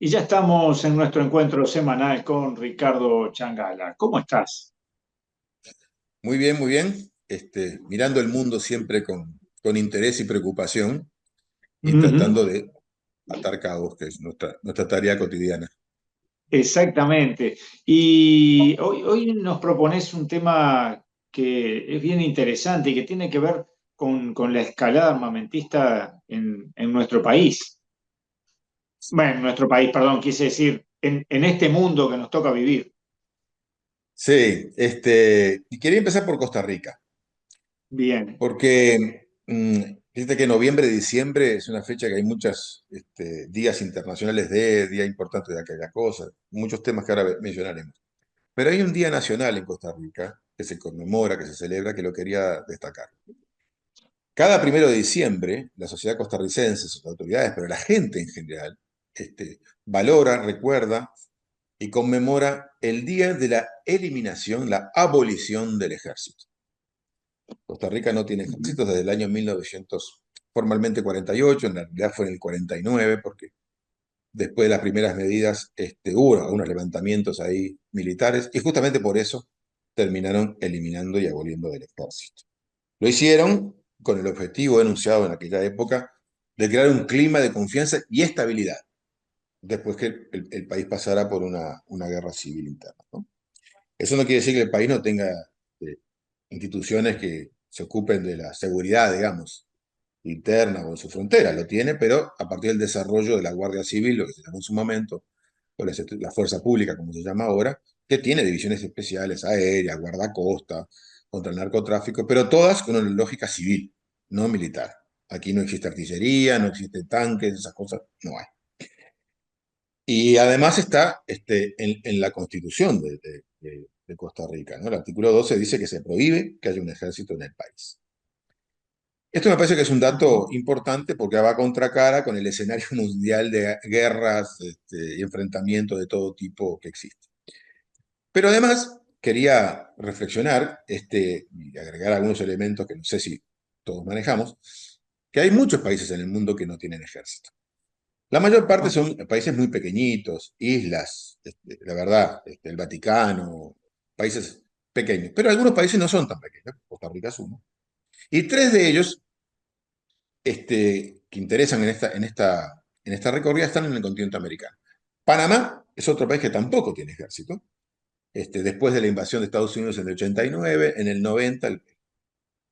Y ya estamos en nuestro encuentro semanal con Ricardo Changala. ¿Cómo estás? Muy bien, muy bien. Mirando el mundo siempre con interés y preocupación y Ujú. tratando de atar cabos, que es nuestra tarea cotidiana. Exactamente. Y hoy nos propones un tema que es bien interesante y que tiene que ver con la escalada armamentista en nuestro país. Bueno, en nuestro país, perdón, quise decir, en este mundo que nos toca vivir. Sí, y quería empezar por Costa Rica, Bien. porque fíjate que noviembre, diciembre es una fecha que hay muchos días internacionales día importante de aquella cosa, muchos temas que ahora mencionaremos. Pero hay un día nacional en Costa Rica que se conmemora, que se celebra, que lo quería destacar. Cada 1 de diciembre, la sociedad costarricense, sus autoridades, pero la gente en general, valora, recuerda y conmemora el día de la eliminación, la abolición del ejército. Costa Rica no tiene Ujú. ejército desde el año 1900, formalmente 48, en realidad fue en el 49, porque después de las primeras medidas hubo unos levantamientos ahí militares, y justamente por eso terminaron eliminando y aboliendo del ejército. Lo hicieron con el objetivo enunciado en aquella época de crear un clima de confianza y estabilidad, después que el país pasara por una guerra civil interna, ¿no? Eso no quiere decir que el país no tenga eh, instituciones que se ocupen de la seguridad, digamos, interna o en su frontera, lo tiene, pero a partir del desarrollo de la Guardia Civil, lo que se llamó en su momento, o la Fuerza Pública, como se llama ahora, que tiene divisiones especiales, aérea, guardacosta, contra el narcotráfico, pero todas con una lógica civil, no militar. Aquí no existe artillería, no existen tanques, esas cosas no hay. Y además está en la Constitución de Costa Rica, ¿no? El artículo 12 dice que se prohíbe que haya un ejército en el país. Esto me parece que es un dato Ujú. importante porque va a contracara con el escenario mundial de guerras y enfrentamientos de todo tipo que existe. Pero además quería reflexionar y agregar algunos elementos que no sé si todos manejamos, que hay muchos países en el mundo que no tienen ejército. La mayor parte Ah, son países muy pequeñitos, islas, la verdad, el Vaticano, países pequeños. Pero algunos países no son tan pequeños, Costa Rica es uno. Y tres de ellos que interesan en esta recorrida están en el continente americano. Panamá es otro país que tampoco tiene ejército. Después de la invasión de Estados Unidos en el 89, en el 90 el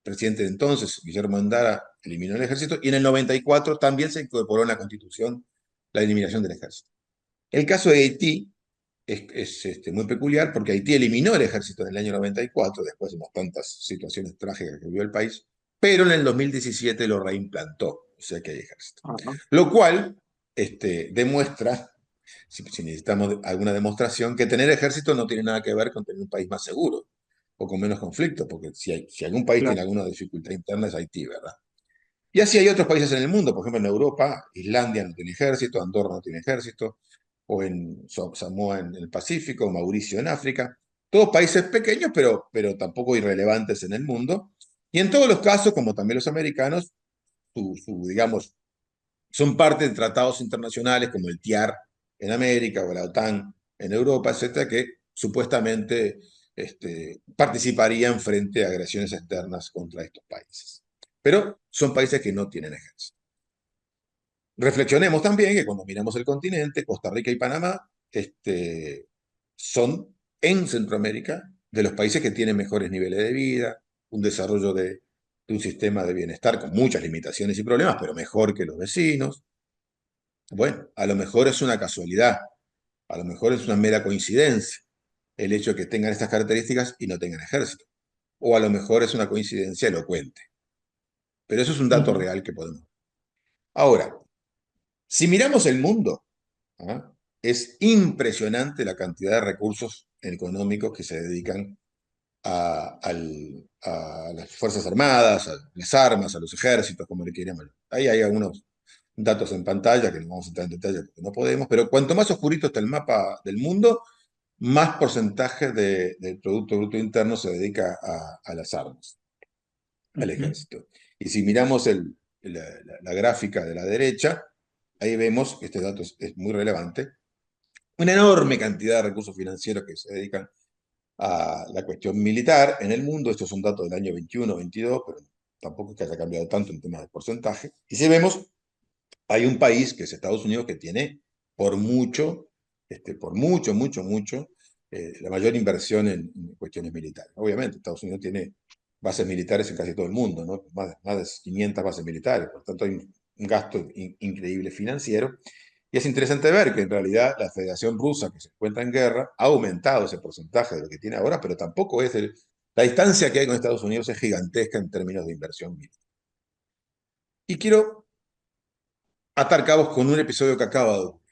presidente de entonces, Guillermo Andara, eliminó el ejército y en el 94 también se incorporó en la Constitución la eliminación del ejército. El caso de Haití es muy peculiar porque Haití eliminó el ejército en el año 94, después de unas tantas situaciones trágicas que vivió el país, pero en el 2017 lo reimplantó, o sea que hay ejército. ah, Lo cual demuestra, si necesitamos alguna demostración, que tener ejército no tiene nada que ver con tener un país más seguro o con menos conflictos, porque si algún país tiene claro. alguna dificultad interna es Haití, ¿verdad? Y así hay otros países en el mundo, por ejemplo en Europa, Islandia no tiene ejército, Andorra no tiene ejército, o en Samoa en el Pacífico, Mauricio en África, todos países pequeños, pero tampoco irrelevantes en el mundo. Y en todos los casos, como también los americanos, digamos, son parte de tratados internacionales como el TIAR en América o la OTAN en Europa, etcétera, que supuestamente participarían frente a agresiones externas contra estos países. Pero son países que no tienen ejército. Reflexionemos también que cuando miramos el continente, Costa Rica y Panamá son en Centroamérica de los países que tienen mejores niveles de vida, un desarrollo de un sistema de bienestar con muchas limitaciones y problemas, pero mejor que los vecinos. Bueno, a lo mejor es una casualidad, a lo mejor es una mera coincidencia el hecho de que tengan estas características y no tengan ejército. O a lo mejor es una coincidencia elocuente. Pero eso es un dato Ujú. real que podemos. Ahora, si miramos el mundo, ¿ah? Es impresionante la cantidad de recursos económicos que se dedican a las Fuerzas Armadas, a las armas, a los ejércitos, como le quieran llamar. Ahí hay algunos datos en pantalla que no vamos a entrar en detalle porque no podemos, pero cuanto más oscurito está el mapa del mundo, más porcentaje del Producto Bruto Interno se dedica a las armas, al Ujú. ejército. Y si miramos la gráfica de la derecha, ahí vemos, este dato es muy relevante, una enorme cantidad de recursos financieros que se dedican a la cuestión militar en el mundo. Estos son datos del año 21, 22, pero tampoco es que haya cambiado tanto en temas de porcentaje. Y si vemos, hay un país, que es Estados Unidos, que tiene por mucho, mucho, la mayor inversión en cuestiones militares. Obviamente, Estados Unidos tiene bases militares en casi todo el mundo, ¿no? Más de 500 bases militares, por tanto hay un gasto increíble financiero. Y es interesante ver que en realidad la Federación Rusa, que se encuentra en guerra, ha aumentado ese porcentaje de lo que tiene ahora, pero tampoco es la distancia que hay con Estados Unidos es gigantesca en términos de inversión militar. Y quiero atar cabos con un episodio que acaba de ocurrir.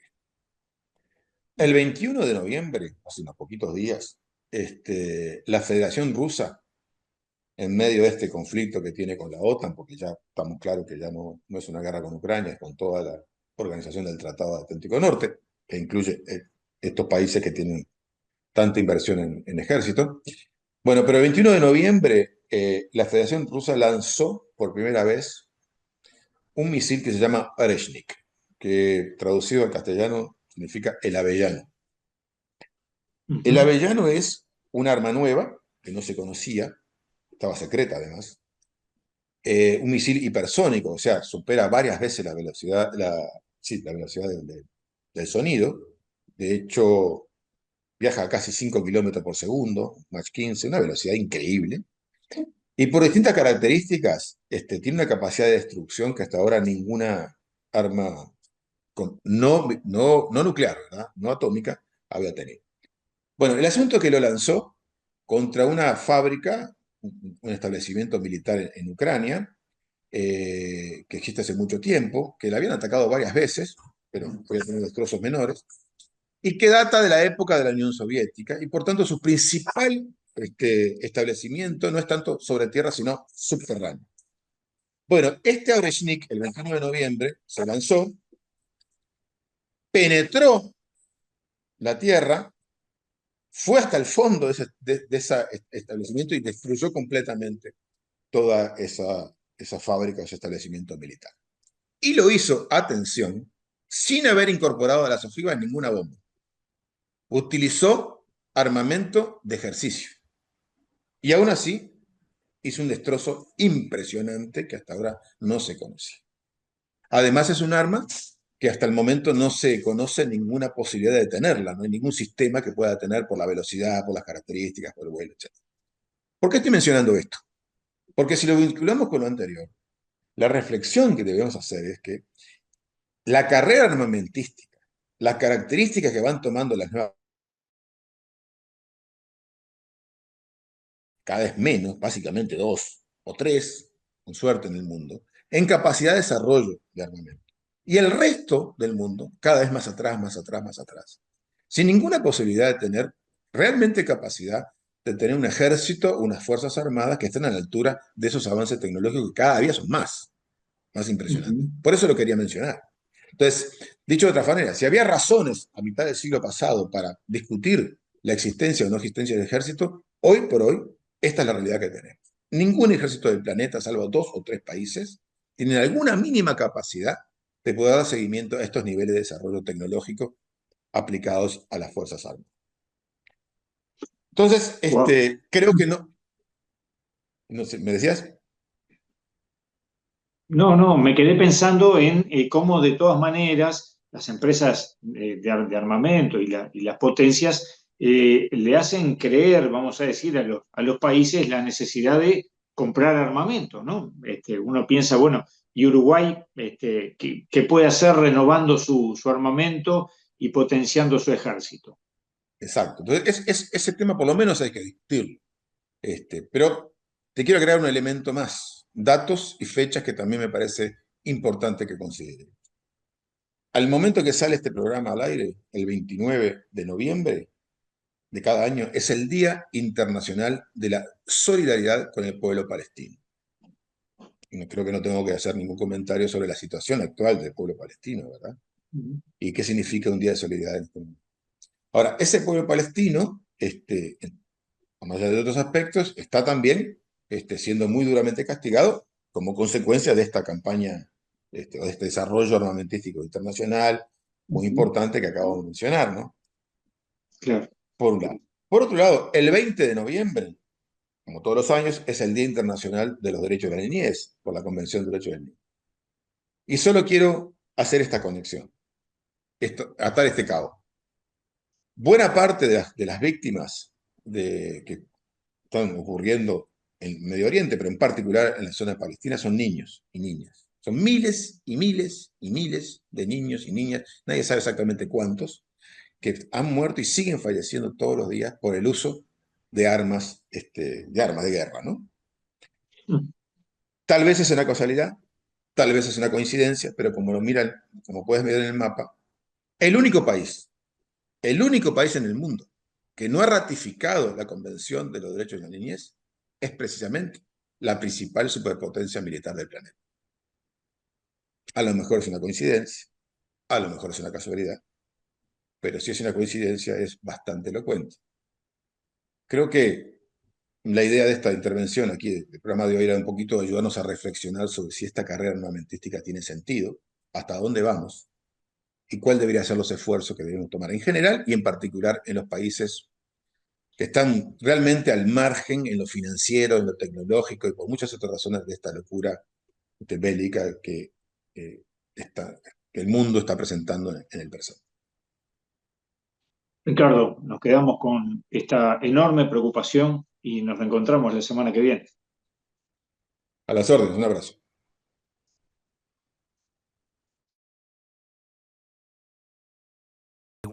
El 21 de noviembre, hace unos poquitos días, la Federación Rusa, en medio de este conflicto que tiene con la OTAN, porque ya estamos claros que ya no es una guerra con Ucrania, es con toda la organización del Tratado de Atlántico Norte, que incluye estos países que tienen tanta inversión en ejército. Bueno, pero el 21 de noviembre la Federación Rusa lanzó por primera vez un misil que se llama Oreshnik, que traducido al castellano significa el avellano. El Ujú. avellano es un arma nueva que no se conocía, estaba secreta además, un misil hipersónico, o sea, supera varias veces la velocidad, sí, la velocidad del sonido. De hecho, viaja a casi 5 kilómetros por segundo, Mach 15, una velocidad increíble. Y por distintas características, tiene una capacidad de destrucción que hasta ahora ninguna arma no nuclear, ¿verdad? No atómica, había tenido. Bueno, el asunto es que lo lanzó contra una fábrica, un establecimiento militar en Ucrania, que existe hace mucho tiempo, que la habían atacado varias veces, pero podía tener destrozos menores, y que data de la época de la Unión Soviética, y por tanto su principal establecimiento no es tanto sobre tierra, sino subterráneo. Bueno, este Oreshnik, el 21 de noviembre, se lanzó, penetró la tierra, fue hasta el fondo de ese establecimiento y destruyó completamente toda esa fábrica, ese establecimiento militar. Y lo hizo, atención, sin haber incorporado a las ojivas ninguna bomba. Utilizó armamento de ejercicio. Y aún así hizo un destrozo impresionante que hasta ahora no se conoce. Además es un arma que hasta el momento no se conoce ninguna posibilidad de detenerla, no hay ningún sistema que pueda detener por la velocidad, por las características, por el vuelo, etc. ¿Por qué estoy mencionando esto? Porque si lo vinculamos con lo anterior, la reflexión que debemos hacer es que la carrera armamentística, las características que van tomando las nuevas, cada vez menos, básicamente dos o tres, con suerte en el mundo, en capacidad de desarrollo de armamento. Y el resto del mundo, cada vez más atrás, más atrás, más atrás. Sin ninguna posibilidad de tener realmente capacidad de tener un ejército, unas fuerzas armadas que estén a la altura de esos avances tecnológicos que cada día son más impresionantes. Ujú. Por eso lo quería mencionar. Entonces, dicho de otra manera, si había razones a mitad del siglo pasado para discutir la existencia o no existencia del ejército, hoy por hoy, esta es la realidad que tenemos. Ningún ejército del planeta, salvo 2 o 3 países, tiene alguna mínima capacidad de poder dar seguimiento a estos niveles de desarrollo tecnológico aplicados a las Fuerzas Armadas. Entonces, Wow. creo que no sé, ¿me decías? No, no, me quedé pensando en cómo de todas maneras las empresas de armamento y las potencias le hacen creer, vamos a decir, a los países la necesidad de comprar armamento, ¿no? Uno piensa, bueno, ¿y Uruguay qué puede hacer renovando su armamento y potenciando su ejército? Exacto. Entonces, ese tema por lo menos hay que discutirlo. Pero te quiero agregar un elemento más, datos y fechas que también me parece importante que considere. Al momento que sale este programa al aire, el 29 de noviembre de cada año, es el Día Internacional de la Solidaridad con el Pueblo Palestino. Creo que no tengo que hacer ningún comentario sobre la situación actual del pueblo palestino, ¿verdad? Ujú. Y qué significa un día de solidaridad en este mundo. Ahora, ese pueblo palestino, más allá de otros aspectos, está también siendo muy duramente castigado como consecuencia de esta campaña o de este desarrollo armamentístico internacional muy Ujú. importante que acabo de mencionar, ¿no? Claro. Por un lado. Por otro lado, el 20 de noviembre, como todos los años, es el Día Internacional de los Derechos de la Niñez, por la Convención de Derechos del Niño. Y solo quiero hacer esta conexión, atar este cabo. Buena parte de las víctimas que están ocurriendo en Medio Oriente, pero en particular en la zona de Palestina, son niños y niñas. Son miles y miles y miles de niños y niñas, nadie sabe exactamente cuántos, que han muerto y siguen falleciendo todos los días por el uso de armas de guerra, ¿no? Mm. Tal vez es una casualidad, tal vez es una coincidencia, pero como puedes ver en el mapa, el único país, el único país en el mundo que no ha ratificado la Convención de los Derechos de la Niñez es precisamente la principal superpotencia militar del planeta. A lo mejor es una coincidencia, a lo mejor es una casualidad, pero si es una coincidencia es bastante elocuente. Creo que la idea de esta intervención aquí del programa de hoy era un poquito ayudarnos a reflexionar sobre si esta carrera armamentística tiene sentido, hasta dónde vamos y cuál deberían ser los esfuerzos que debemos tomar en general y en particular en los países que están realmente al margen en lo financiero, en lo tecnológico y por muchas otras razones de esta locura bélica eh, está, que el mundo está presentando en el presente. Ricardo, nos quedamos con esta enorme preocupación y nos reencontramos la semana que viene. A las órdenes, un abrazo.